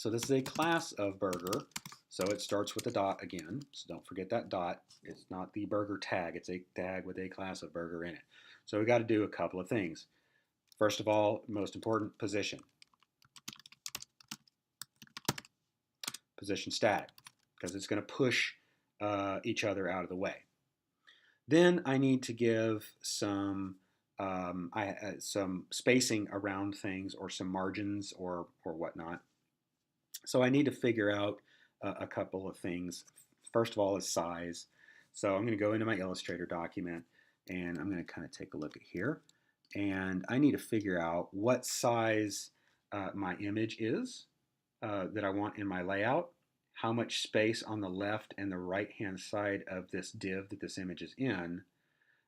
So this is a class of burger. So it starts with a dot again. So don't forget that dot. It's not the burger tag. It's a tag with a class of burger in it. So we got to do a couple of things. First of all, most important, position. Position static, because it's going to push each other out of the way. Then I need to give some spacing around things, or some margins, or whatnot. So I need to figure out a couple of things. First of all is size. So I'm going to go into my Illustrator document, and I'm going to kind of take a look at here. And I need to figure out what size my image is that I want in my layout, how much space on the left and the right hand side of this div that this image is in,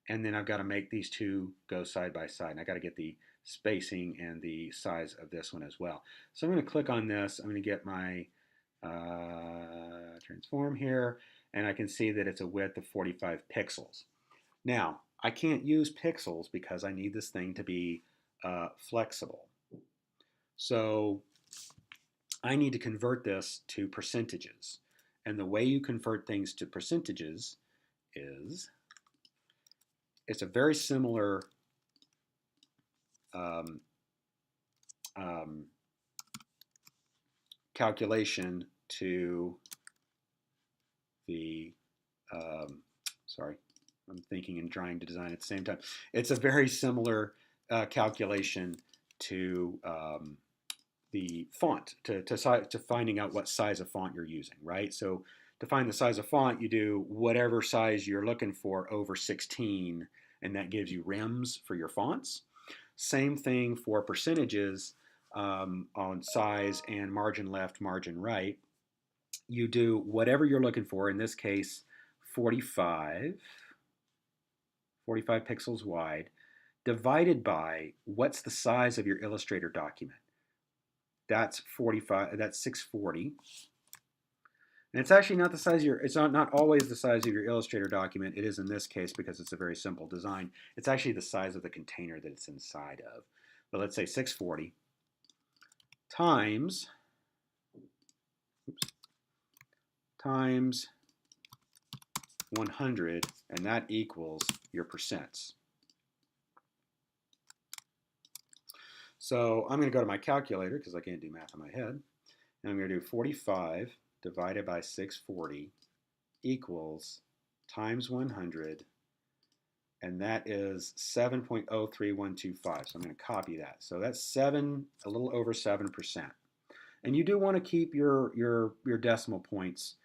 and then I've got to make these two go side by side, and I got to get the spacing and the size of this one as well. So I'm going to click on this. I'm going to get my transform here, and I can see that it's a width of 45 pixels. Now, I can't use pixels because I need this thing to be flexible. So I need to convert this to percentages. And the way you convert things to percentages is, it's a very similar calculation to the, sorry, I'm thinking and trying to design at the same time. It's a very similar calculation to the font, to finding out what size of font you're using, right? So to find the size of font, you do whatever size you're looking for over 16, and that gives you rims for your fonts. Same thing for percentages on size and margin left, margin right. You do whatever you're looking for, in this case, 45 pixels wide, divided by what's the size of your Illustrator document. That's 45, that's 640. And it's actually not the size of your, it's not always the size of your Illustrator document. It is in this case because it's a very simple design. It's actually the size of the container that it's inside of. But let's say 640 times, times 100, and that equals your percents. So I'm going to go to my calculator because I can't do math in my head. And I'm going to do 45 divided by 640 equals times 100, and that is 7.03125. So I'm going to copy that. So that's a little over 7%. And you do want to keep your decimal points.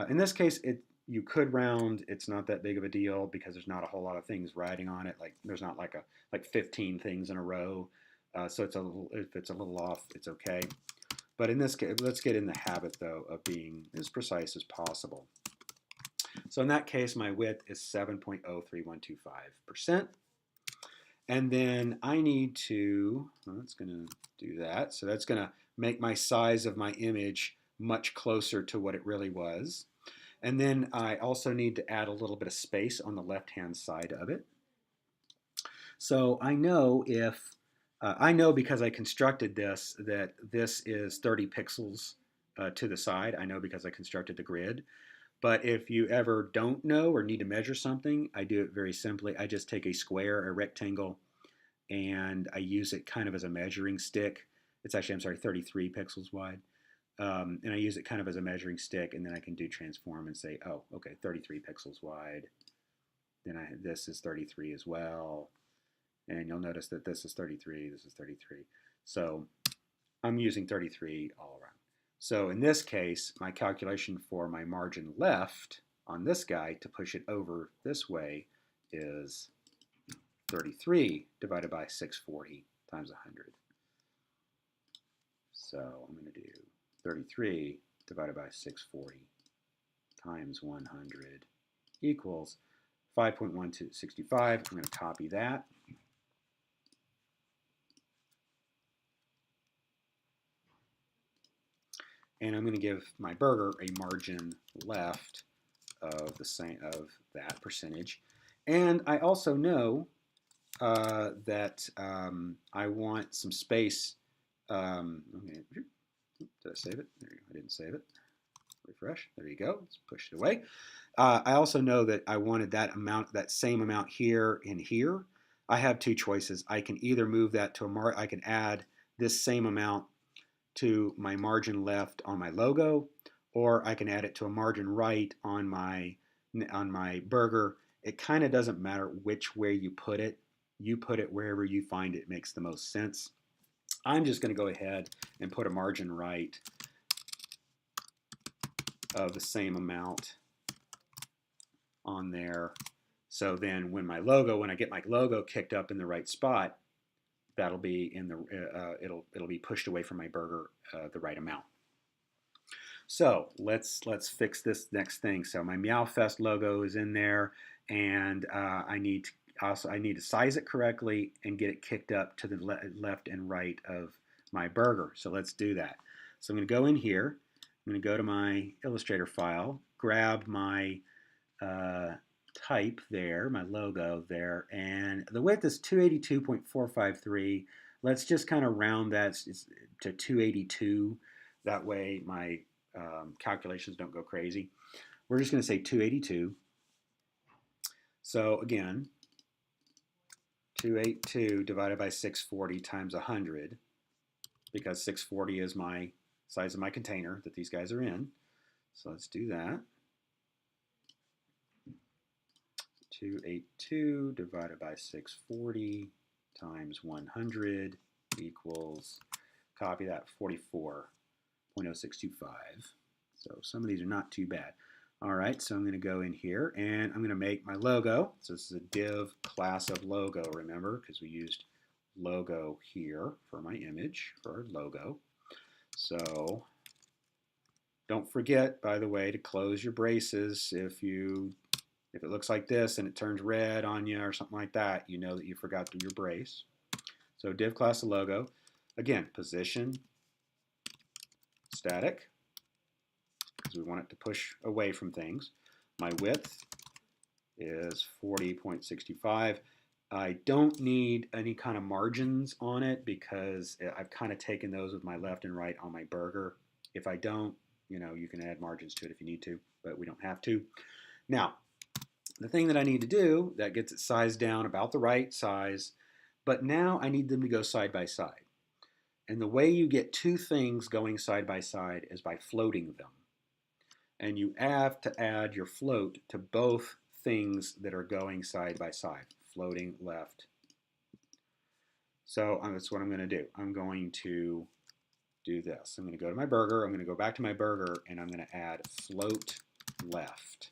In this case, you could round. It's not that big of a deal because there's not a whole lot of things riding on it. Like there's not like 15 things in a row. So if it's a little off, it's okay. But in this case, let's get in the habit, though, of being as precise as possible. So in that case, my width is 7.03125%. And then I need to, well, that's going to do that. So that's going to make my size of my image much closer to what it really was. And then I also need to add a little bit of space on the left-hand side of it. So I know if I know because I constructed this that this is 30 pixels to the side. I know because I constructed the grid. But if you ever don't know or need to measure something, I do it very simply. I just take a square, a rectangle, and I use it kind of as a measuring stick. It's actually, I'm sorry, 33 pixels wide. And I use it kind of as a measuring stick, and then I can do transform and say, oh, okay, 33 pixels wide. Then this is 33 as well. And you'll notice that this is 33, this is 33. So I'm using 33 all around. So in this case, my calculation for my margin left on this guy to push it over this way is 33 divided by 640 times 100. So I'm going to do 33 divided by 640 times 100 equals 5.1265. I'm going to copy that. And I'm going to give my burger a margin left of that percentage. And I also know that I want some space. Okay, doesn't Did I save it? There you go. I didn't save it. Refresh. There you go. Let's push it away. I also know that I wanted that amount, that same amount here and here. I have two choices. I can either move that to I can add this same amount to my margin left on my logo, or I can add it to a margin right on my burger. It kind of doesn't matter which way you put it. You put it wherever you find it makes the most sense. I'm just going to go ahead and put a margin right of the same amount on there. So then when I get my logo kicked up in the right spot, that'll be in the, it'll be pushed away from my burger the right amount. So let's fix this next thing. So my MeowFest logo is in there, and I need to size it correctly and get it kicked up to the left and right of my burger. So let's do that. So I'm going to go in here. I'm going to go to my Illustrator file, grab my type there, my logo there, and the width is 282.453. Let's just kind of round that to 282. That way my calculations don't go crazy. We're just going to say 282. So again, 282 divided by 640 times 100, because 640 is my size of my container that these guys are in. So let's do that. 282 divided by 640 times 100 equals, copy that, 44.0625. So some of these are not too bad. All right, so I'm going to go in here and I'm going to make my logo. So this is a div class of logo, remember, because we used logo here for my image, for our logo. So don't forget, by the way, to close your braces. If it looks like this and it turns red on you or something like that, you know that you forgot to do your brace. So div class of logo. Again, position static, because we want it to push away from things. My width is 40.65. I don't need any kind of margins on it because I've kind of taken those with my left and right on my burger. If I don't, you can add margins to it if you need to, but we don't have to. Now, the thing that I need to do, that gets it sized down about the right size, but now I need them to go side by side. And the way you get two things going side by side is by floating them. And you have to add your float to both things that are going side by side, floating left. So that's what I'm going to do. I'm going to do this. I'm going to go to my burger. I'm going to go back to my burger, and I'm going to add float left.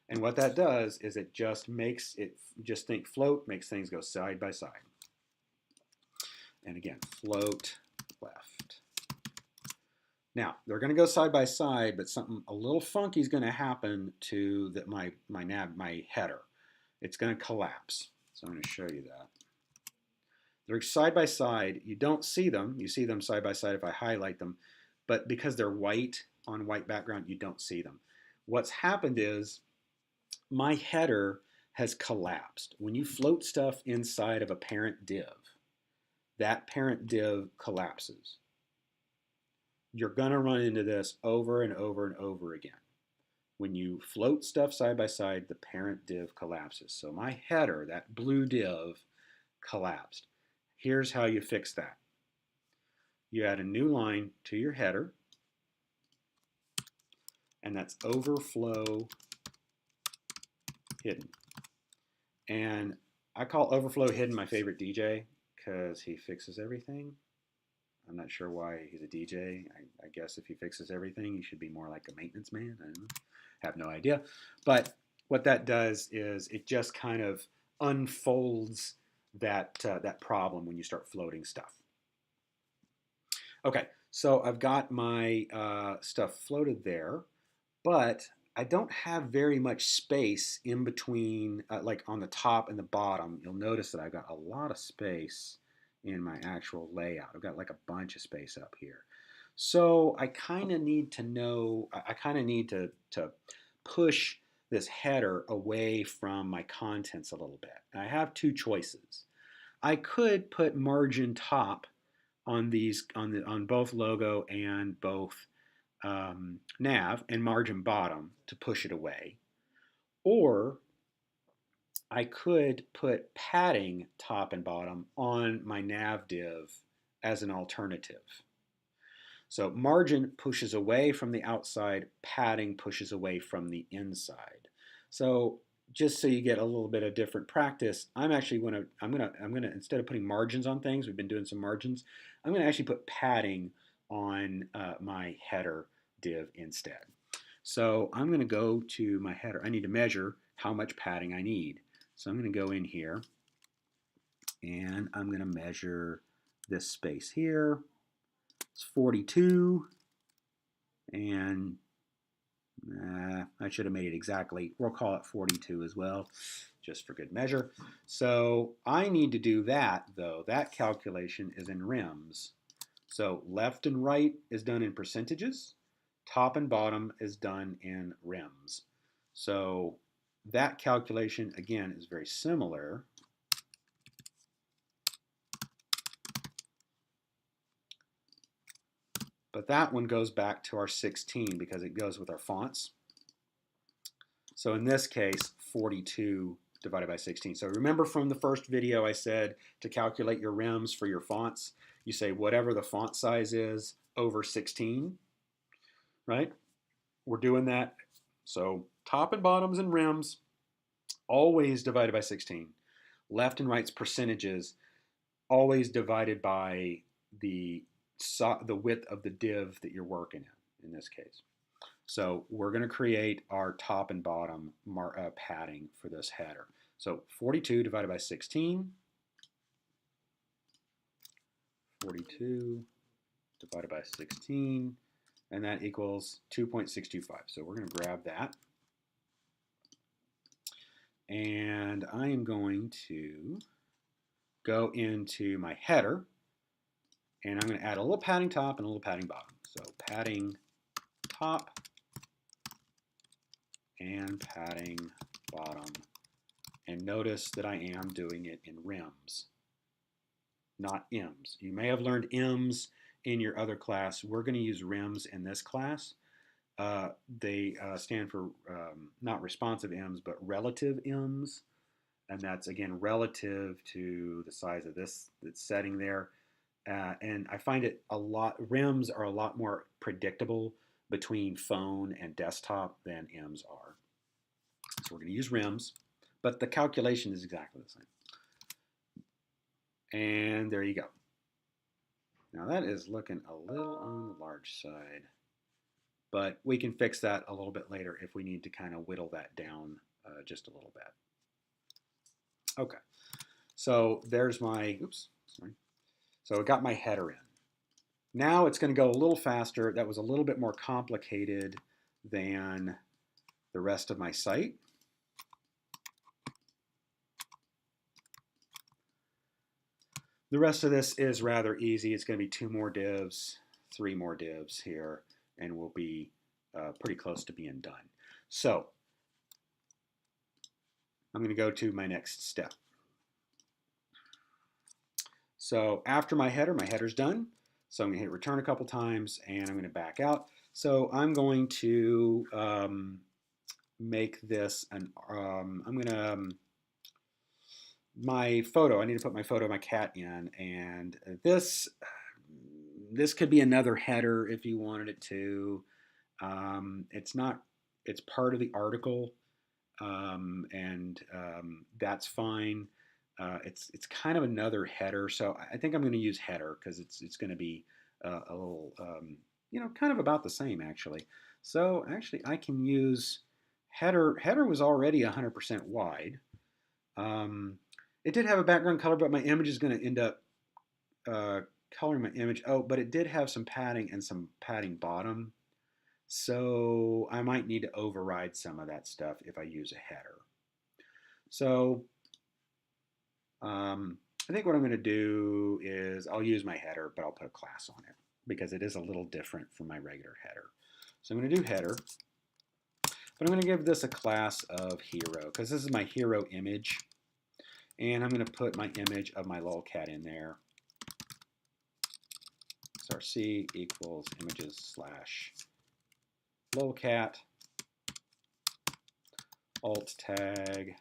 And what that does is it just makes it, just think float, makes things go side by side. And again, float left. Now, they're going to go side by side, but something a little funky is going to happen to my header. It's going to collapse. So I'm going to show you that. They're side by side. You don't see them. You see them side by side if I highlight them. But because they're white on white background, you don't see them. What's happened is my header has collapsed. When you float stuff inside of a parent div, that parent div collapses. You're going to run into this over and over and over again. When you float stuff side by side, the parent div collapses. So my header, that blue div, collapsed. Here's how you fix that. You add a new line to your header, and that's overflow hidden. And I call overflow hidden my favorite DJ because he fixes everything. I'm not sure why he's a DJ. I guess if he fixes everything, he should be more like a maintenance man. I don't know. Have no idea. But what that does is it just kind of unfolds that problem when you start floating stuff. Okay, so I've got my stuff floated there, but I don't have very much space in between, like on the top and the bottom. You'll notice that I've got a lot of space in my actual layout. I've got like a bunch of space up here. So I kind of need to know, I kind of need to push this header away from my contents a little bit. And I have two choices. I could put margin top on both logo and both nav and margin bottom to push it away. Or I could put padding top and bottom on my nav div as an alternative. So margin pushes away from the outside, padding pushes away from the inside. So just so you get a little bit of different practice, I'm gonna instead of putting margins on things, we've been doing some margins, I'm gonna actually put padding on my header div instead. So I'm gonna go to my header. I need to measure how much padding I need. So I'm gonna go in here and I'm gonna measure this space here. It's 42, and I should have made it exactly. We'll call it 42 as well, just for good measure. So I need to do that, though. That calculation is in rems. So left and right is done in percentages. Top and bottom is done in rems. So that calculation, again, is very similar. But that one goes back to our 16 because it goes with our fonts. So in this case, 42 divided by 16. So remember from the first video I said to calculate your rems for your fonts, you say whatever the font size is over 16, right? We're doing that. So top and bottoms and rems, always divided by 16. Left and right's percentages, always divided by the width of the div that you're working in this case. So we're going to create our top and bottom padding for this header. So 42 divided by 16. 42 divided by 16, and that equals 2.625. So we're going to grab that. And I am going to go into my header, and I'm going to add a little padding top and a little padding bottom. So padding top and padding bottom. And notice that I am doing it in rems, not ems. You may have learned ems in your other class. We're going to use rems in this class. They stand for not responsive ems, but relative ems. And that's, again, relative to the size of this setting there. And I find it rems are a lot more predictable between phone and desktop than ems are. So we're going to use rems, but the calculation is exactly the same. And there you go. Now that is looking a little on the large side, but we can fix that a little bit later if we need to kind of whittle that down just a little bit. Okay, so there's my, So I got my header in. Now it's going to go a little faster. That was a little bit more complicated than the rest of my site. The rest of this is rather easy. It's going to be 2 more divs, 3 more divs here, and we'll be pretty close to being done. So I'm going to go to my next step. So after my header's done. So I'm going to hit return a couple times, and I'm going to back out. So I'm going to make this my photo. I need to put my photo of my cat in, and this could be another header if you wanted it to. It's not. It's part of the article, and that's fine. It's kind of another header, so I think I'm going to use header because it's going to be a little kind of about the same actually. So actually I can use header. Header was already 100% wide. It did have a background color, but my image is going to end up coloring my image. Oh, but it did have some padding and some padding bottom. So I might need to override some of that stuff if I use a header. So I think what I'm going to do is I'll use my header, but I'll put a class on it because it is a little different from my regular header. So I'm going to do header, but I'm going to give this a class of hero because this is my hero image. And I'm going to put my image of my lolcat in there. src equals images slash lolcat alt tag.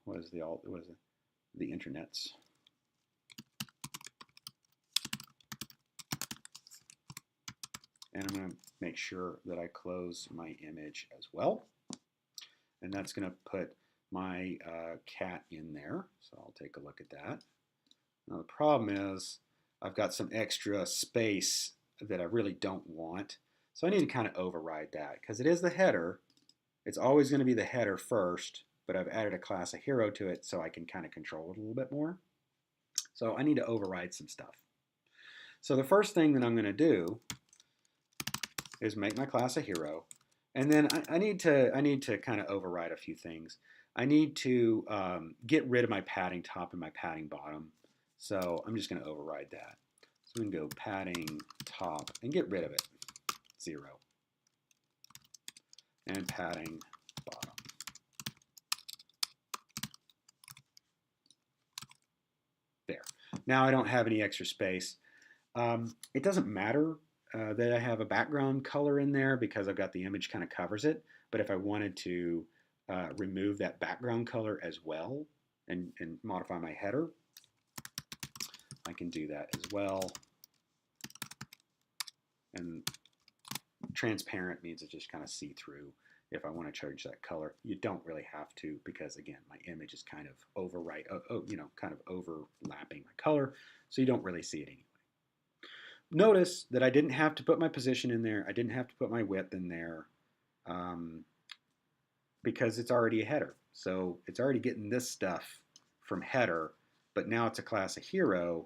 What is the alt? What is it? The internets. And I'm going to make sure that I close my image as well. And that's going to put my cat in there. So I'll take a look at that. Now the problem is I've got some extra space that I really don't want. So I need to kind of override that because it is the header. It's always going to be the header first, but I've added a class of hero to it so I can kind of control it a little bit more. So I need to override some stuff. So the first thing that I'm going to do is make my class a hero, and then I need to kind of override a few things. I need to get rid of my padding top and my padding bottom. So I'm just going to override that. So we can go padding top and get rid of it, 0, and padding bottom. There. Now I don't have any extra space. It doesn't matter that I have a background color in there because I've got the image kind of covers it. But if I wanted to remove that background color as well and modify my header, I can do that as well. And transparent means it's just kind of see-through. If I want to change that color, you don't really have to because again, my image is kind of kind of overlapping my color, so you don't really see it anyway. Notice that I didn't have to put my position in there. I didn't have to put my width in there because it's already a header. So it's already getting this stuff from header, but now it's a class of hero,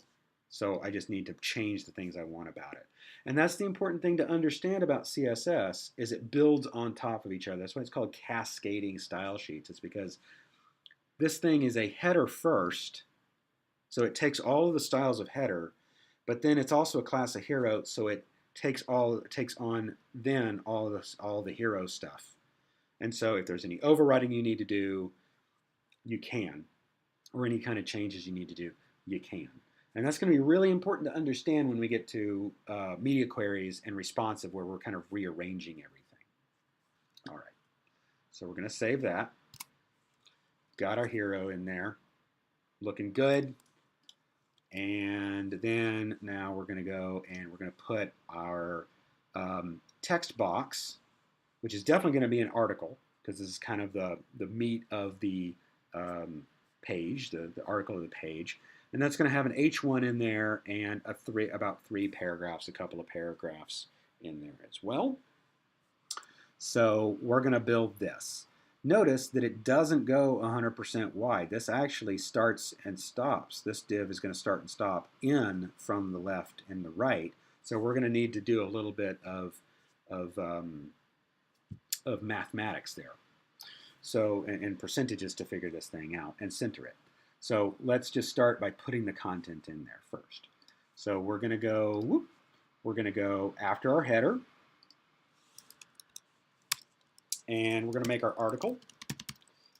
so I just need to change the things I want about it. And that's the important thing to understand about CSS is it builds on top of each other. That's why it's called cascading style sheets. It's because this thing is a header first, so it takes all of the styles of header, but then it's also a class of hero, so it takes on then all the hero stuff. And so if there's any overriding you need to do, you can, or any kind of changes you need to do, you can. And that's going to be really important to understand when we get to media queries and responsive, where we're kind of rearranging everything. All right, so we're going to save that. Got our hero in there, looking good. And then now we're going to go and we're going to put our text box, which is definitely going to be an article, because this is kind of the meat of the page, the article of the page. And that's going to have an H1 in there and about 3 paragraphs, a couple of paragraphs in there as well. So we're going to build this. Notice that it doesn't go 100% wide. This actually starts and stops. This div is going to start and stop in from the left and the right. So we're going to need to do a little bit of mathematics there. So and percentages to figure this thing out and center it. So let's just start by putting the content in there first. So we're going to go after our header, and we're going to make our article.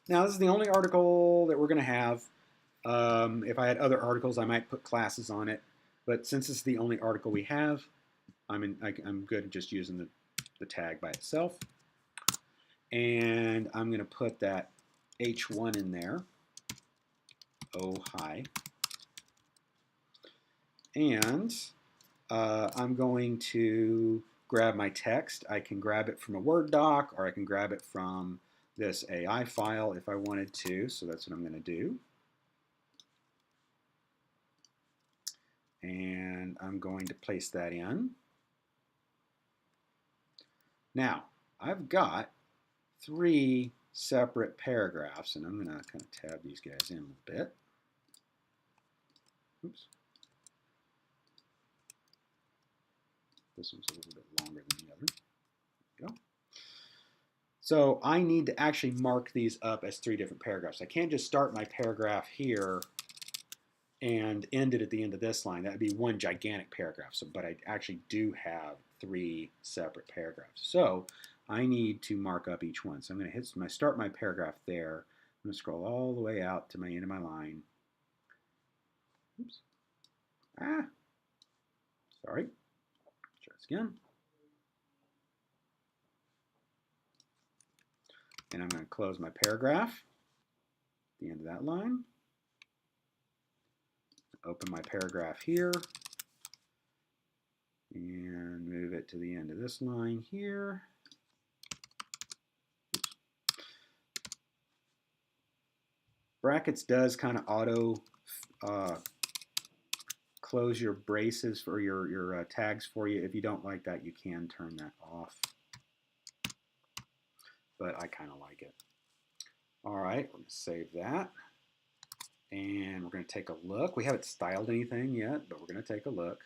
Now this is the only article that we're going to have. If I had other articles, I might put classes on it, but since it's the only article we have, I'm good at just using the tag by itself. And I'm going to put that H1 in there. Oh, hi. And I'm going to grab my text. I can grab it from a Word doc, or I can grab it from this AI file if I wanted to. So that's what I'm going to do. And I'm going to place that in. Now, I've got 3 separate paragraphs, and I'm going to kind of tab these guys in a little bit. Oops. This one's a little bit longer than the other. There we go. So I need to actually mark these up as 3 different paragraphs. I can't just start my paragraph here and end it at the end of this line. That would be one gigantic paragraph. So, but I actually do have 3 separate paragraphs. So I need to mark up each one. So I'm going to start my paragraph there. I'm going to scroll all the way out to my end of my line. Oops. Sorry, try this again. And I'm going to close my paragraph at the end of that line. Open my paragraph here and move it to the end of this line here. Brackets does kind of auto close your braces for your tags for you. If you don't like that, you can turn that off. But I kind of like it. All right, we're going to save that. And we're going to take a look. We haven't styled anything yet, but we're going to take a look.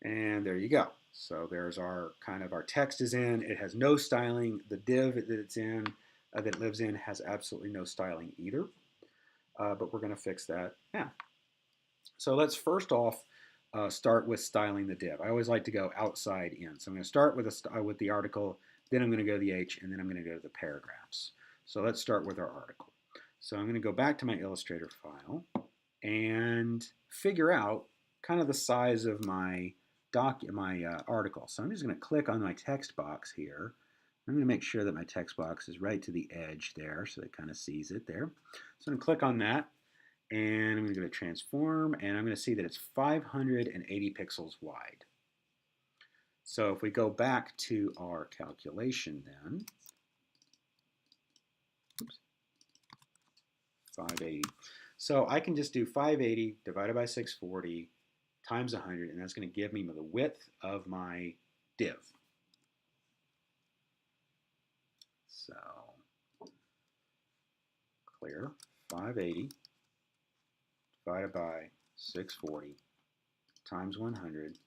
And there you go. So there's our our text is in. It has no styling. The div that it's in, that it lives in, has absolutely no styling either. But we're going to fix that now. So let's first off start with styling the div. I always like to go outside in. So I'm going to start with the article, then I'm going to go to the H, and then I'm going to go to the paragraphs. So let's start with our article. So I'm going to go back to my Illustrator file and figure out kind of the size of my article. So I'm just going to click on my text box here. I'm going to make sure that my text box is right to the edge there so it kind of sees it there. So I'm going to click on that, and I'm going to go to transform, and I'm going to see that it's 580 pixels wide. So if we go back to our calculation then, oops, 580. So I can just do 580 divided by 640 times 100, and that's going to give me the width of my div. So clear 580 divided by 640 times 100,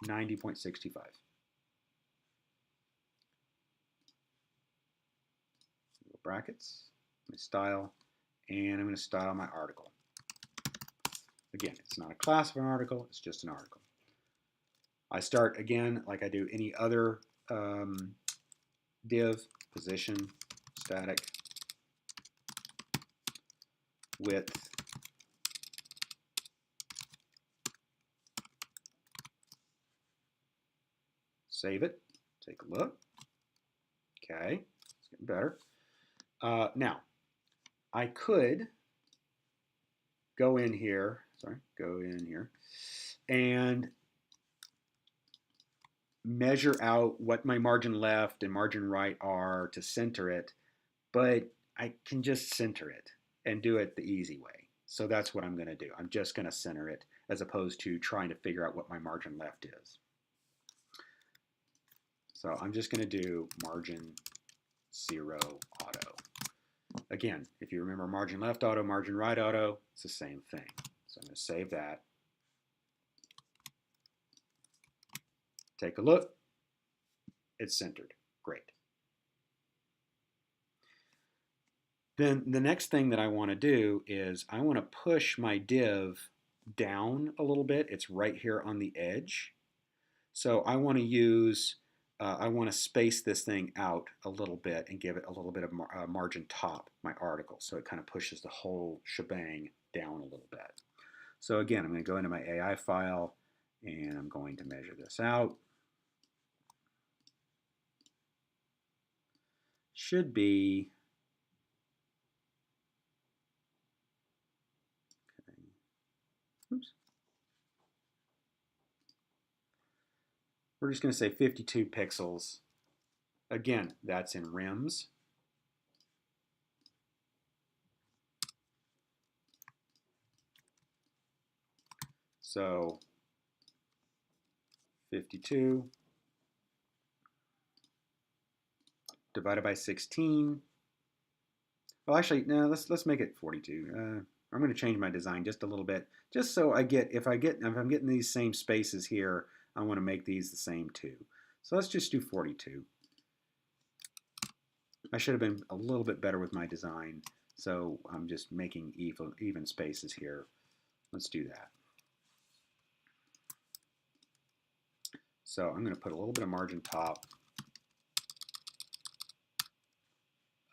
90.65. Brackets, my style, and I'm going to style my article. Again, it's not a class of an article, it's just an article. I start again like I do any other div, position, static, width, save it, take a look. Okay, it's getting better. Now, I could go in here, and measure out what my margin left and margin right are to center it, but I can just center it and do it the easy way. So that's what I'm going to do. I'm just going to center it as opposed to trying to figure out what my margin left is. So I'm just going to do margin 0 auto. Again, if you remember margin left auto, margin right auto, it's the same thing. So I'm going to save that. Take a look. It's centered. Great. Then the next thing that I want to do is I want to push my div down a little bit. It's right here on the edge. So I want to use, I want to space this thing out a little bit and give it a little bit of margin top, my article. So it kind of pushes the whole shebang down a little bit. So again, I'm going to go into my AI file and I'm going to measure this out. Should be, okay. Oops. We're just going to say 52 pixels. Again, that's in rims. So 52 divided by 16. Well, actually, no, let's make it 42. I'm going to change my design just a little bit, just so I get if I'm getting these same spaces here, I want to make these the same too. So let's just do 42. I should have been a little bit better with my design, so I'm just making even spaces here. Let's do that. So I'm going to put a little bit of margin top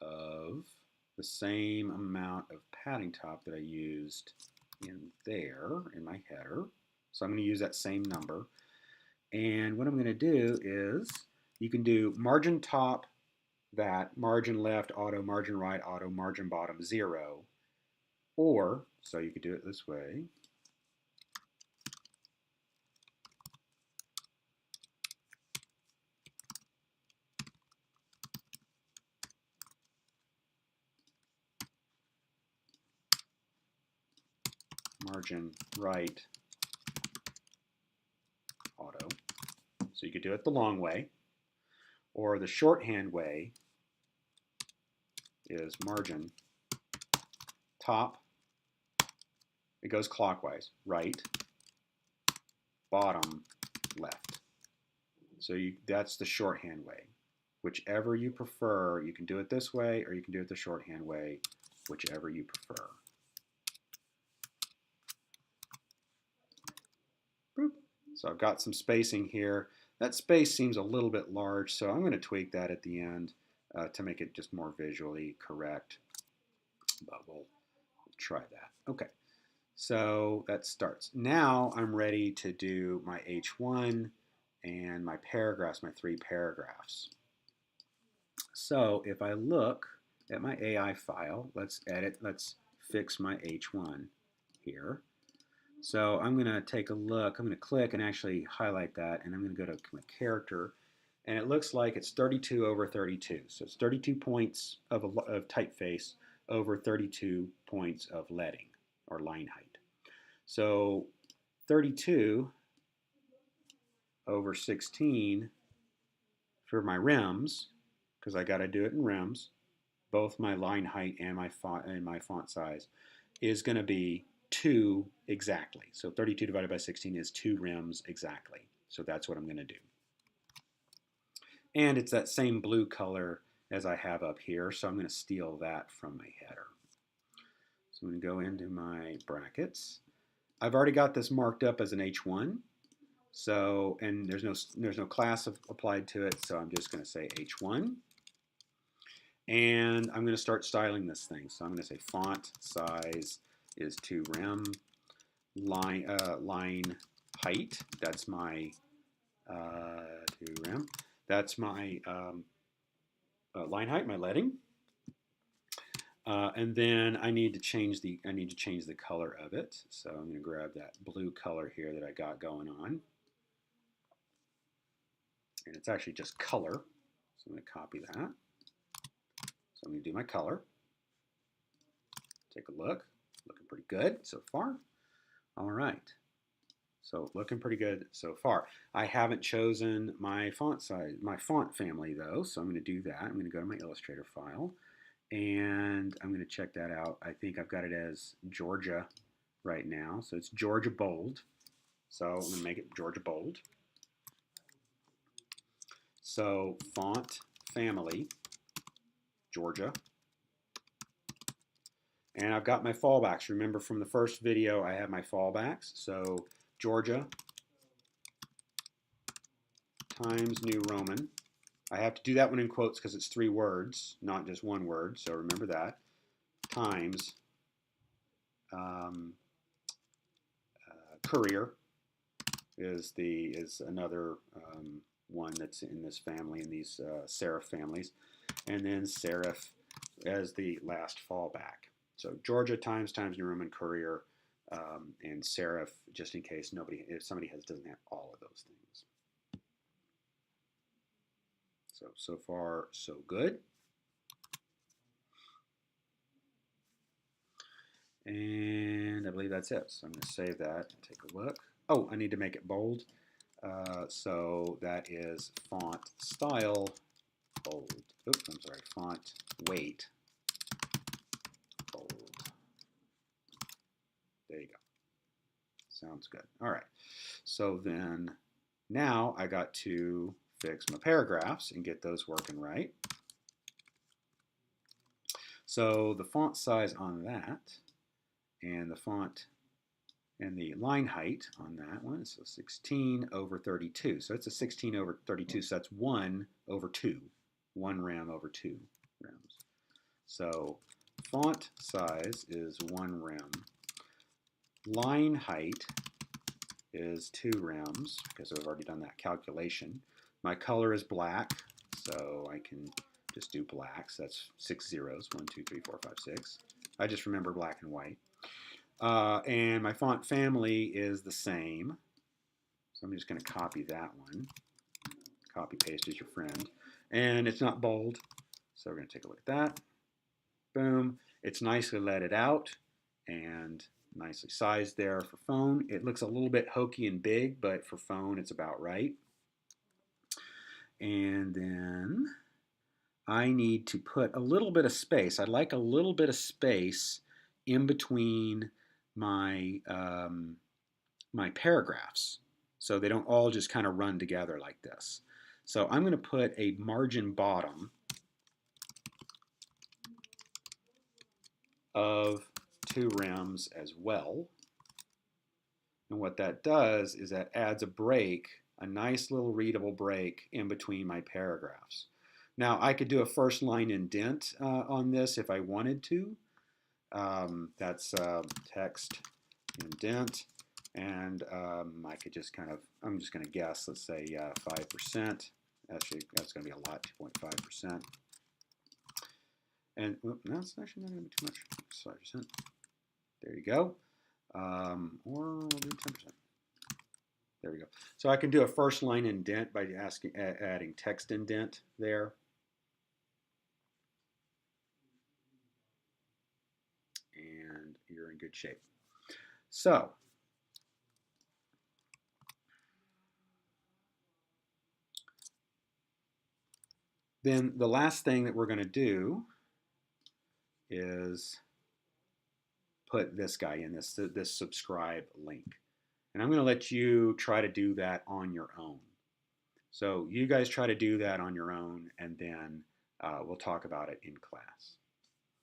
of the same amount of padding top that I used in there in my header. So I'm going to use that same number. And what I'm going to do is you can do margin top, that, margin left, auto, margin right, auto, margin bottom, 0. Or, so you could do it this way. Margin right, auto. So you could do it the long way. Or the shorthand way is margin top, it goes clockwise, right, bottom, left. So that's the shorthand way. Whichever you prefer, you can do it this way or you can do it the shorthand way, whichever you prefer. Boop. So I've got some spacing here. That space seems a little bit large, so I'm going to tweak that at the end to make it just more visually correct. But we'll try that. Okay, so that starts. Now I'm ready to do my H1 and my paragraphs, my 3 paragraphs. So if I look at my AI file, let's edit, let's fix my H1 here. So I'm going to take a look, I'm going to click and actually highlight that, and I'm going to go to my character, and it looks like it's 32 over 32. So it's 32 points of typeface over 32 points of leading or line height. So 32 over 16 for my rims, because I got to do it in rims, both my line height and my font size, is going to be 2 exactly. So 32 divided by 16 is 2 rims exactly. So that's what I'm going to do. And it's that same blue color as I have up here, so I'm going to steal that from my header. So I'm going to go into my brackets. I've already got this marked up as an H1. So, and there's no class applied to it, so I'm just going to say H1. And I'm going to start styling this thing. So I'm going to say font size is 2 rem, line height, that's my 2 rem, that's my line height, my leading. And then I need to change the color of it. So I'm going to grab that blue color here that I got going on. And it's actually just color. So I'm going to copy that. So I'm going to do my color. Take a look. Looking pretty good so far. All right. So looking pretty good so far. I haven't chosen my font size, my font family though, so I'm going to do that. I'm going to go to my Illustrator file, and I'm going to check that out. I think I've got it as Georgia right now, so it's Georgia Bold. So I'm going to make it Georgia Bold. So font family, Georgia. And I've got my fallbacks. Remember from the first video, I have my fallbacks. So Georgia times New Roman. I have to do that one in quotes because it's 3 words, not just 1 word. So remember that. Times courier is another one that's in this family, in these serif families, and then serif as the last fallback. So Georgia times New Roman, courier, and serif, just in case if somebody doesn't have all of those things. So far so good. And I believe that's it. So I'm going to save that and take a look. Oh, I need to make it bold. So that is font style bold. Oops, I'm sorry, font weight bold. There you go. Sounds good. All right. So then now I got to fix my paragraphs and get those working right. So the font size on that and the font and the line height on that one, so 16 over 32. So it's a 16 over 32, so that's 1 over 2. 1 rem over 2 rems. So font size is 1 rem. Line height is 2 rems because I've already done that calculation. My color is black, so I can just do black. So that's 6 zeros, 1, 2, 3, 4, 5, 6. I just remember black and white. And my font family is the same. So I'm just going to copy that one. Copy paste is your friend. And it's not bold, so we're going to take a look at that. Boom. It's nicely leaded out and nicely sized there for phone. It looks a little bit hokey and big, but for phone it's about right. And then I need to put a little bit of space. I'd like a little bit of space in between my, my paragraphs so they don't all just kind of run together like this. So I'm going to put a margin bottom of 2 rems as well. And what that does is that adds a break, a nice little readable break in between my paragraphs. Now I could do a first line indent on this if I wanted to. That's text indent, and I could just kind of, I'm just going to guess, let's say 5%. Actually, that's going to be a lot, 2.5%. And no, it's actually not going to be too much, 5%. There you go. Or we'll do 10%. There we go. So I can do a first line indent by adding text indent there. And you're in good shape. So then the last thing that we're going to do is put this guy in, this subscribe link. And I'm going to let you try to do that on your own. So you guys try to do that on your own, and then we'll talk about it in class.